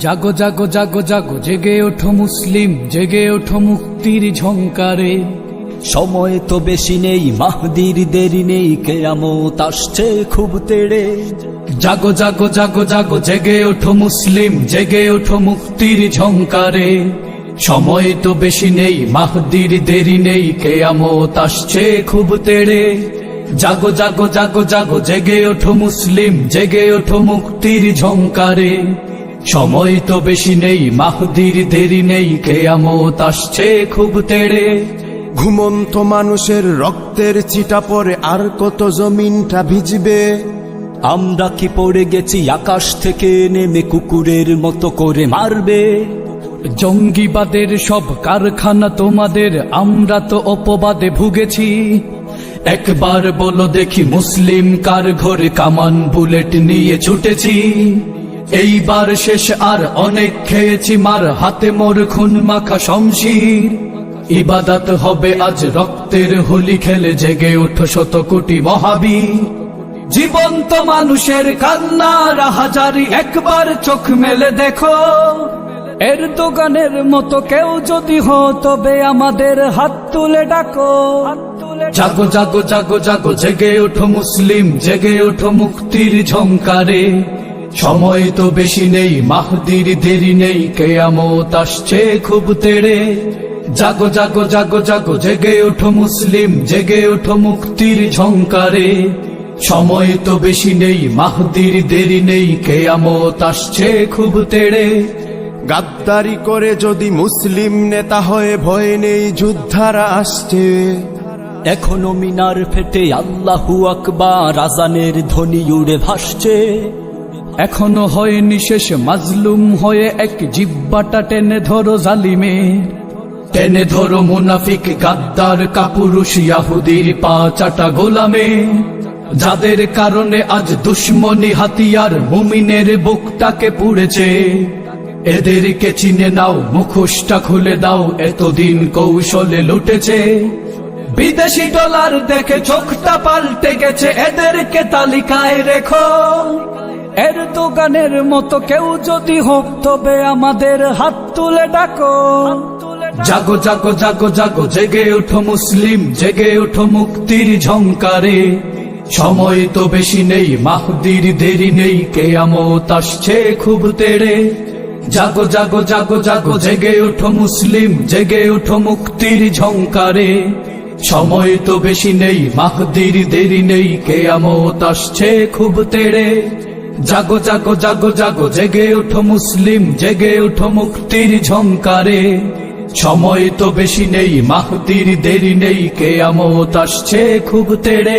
জাগো জাগো জাগো জাগো জেগে ওঠো মুসলিম, জেগে ওঠো মুক্তির ঝংকারে। সময় তো বেশি নেই, মাহদির দেরি নেই, কিয়ামত আসছে খুব তেড়ে। জাগো জাগো জাগো জাগো জেগে ওঠো মুসলিম, জেগে ওঠো মুক্তির ঝংকারে। সময় তো বেশি নেই, মাহদির দেরি নেই, কিয়ামত আসছে খুব তেড়ে। জাগো জাগো জাগো জাগো জেগে ওঠো মুসলিম, জেগে ওঠো মুক্তির ঝংকারে। সময় তো বেশি নেই, মাহদির দেরি নেই, কিয়ামত আসছে খুব তেড়ে। ঘুমন্ত মানুষের রক্তের চিটা পড়ে, আর কত জমিনটা ভিজবে। আমরা কি পড়ে গেছি আকাশ থেকে নেমে, কুকুরের মতো করে মারবে। জঙ্গিবাদের সব কারখানা তোমাদের, আমরা তো অপবাদে ভুগেছি। একবার বলো দেখি মুসলিম কার ঘরে কামান বুলেট নিয়ে ছুটেছি। এইবার শেষ, আর অনেক খেয়েছি মার, হাতে মোর খুন মাখা শমশির। ইবাদত হবে আজ রক্তের হোলি খেলে, জেগে ওঠো শত কোটি মহাবীর। জীবন্ত মানুষের কান্না রাহাজারি, একবার চোখ মেলে দেখো। এরদোগানের মতো কেউ যদি হো, তবে আমাদের হাত তুলে ডাকো। জাগো জাগো জাগো জাগো জেগে ওঠো মুসলিম, জেগে ওঠো মুক্তির ঝংকারে। সময় তো বেশি নেই, মাহদির দেরি নেই, কিয়ামত আসছে খুব তেড়ে। জাগো জাগো জাগো জাগো জেগে ওঠো মুসলিম, জেগে ওঠো মুক্তির ঝংকারে। সময় তো বেশি নেই, মাহদির দেরি নেই, কিয়ামত আসছে খুব তেড়ে। গাদ্দারি করে যদি মুসলিম নেতা হয়ে, ভয় নেই যুদ্ধারা আসছে। এখনো মিনার ফেটে আল্লাহু আকবার, আজানের ধ্বনি উড়ে ভাসছে। এখনো হয়নি শেষ, মাজলুম হয়ে এক জিব্বাটা টেনে ধরো জালিমের। টেনে ধরো মুনাফিক গাদ্দার কাপুরুষ, ইয়াহুদির পা চাটা গোলামে। যাদের কারণে আজ দুশ্মনী হাতিয়ার মুমিনের বুকটাকে পুড়েছে। এদেরকে চিনে নাও, মুখোশটা খুলে দাও, এতদিন কৌশলে লুটেছে। বিদেশি ডলার দেখে চোখটা পাল্টে গেছে, এদেরকে তালিকায় রেখো। এরদোগানের মতো কেউ যদি হোক, তবে আমাদের হাত তুলে ডাকো। জাগো জাগো জাগো জাগো জেগে ওঠো মুসলিম, জেগে ওঠো মুক্তির ঝংকারে। সময় তো বেশি নেই, মাহদির দেরি নেই, কিয়ামত আসছে খুব তেড়ে। জাগো জাগো জাগো জাগো জেগে ওঠো মুসলিম, জেগে ওঠো মুক্তির ঝংকারে। সময় তো বেশি নেই, মাহদির দেরি নেই, কিয়ামত আসছে খুব তেড়ে। জাগো জাগো জাগো জাগো জেগে ওঠো মুসলিম, জেগে ওঠো মুক্তির ঝংকারে। সময় তো বেশি নেই, মাহদির দেরি নেই, কিয়ামত আসছে খুব তেড়ে।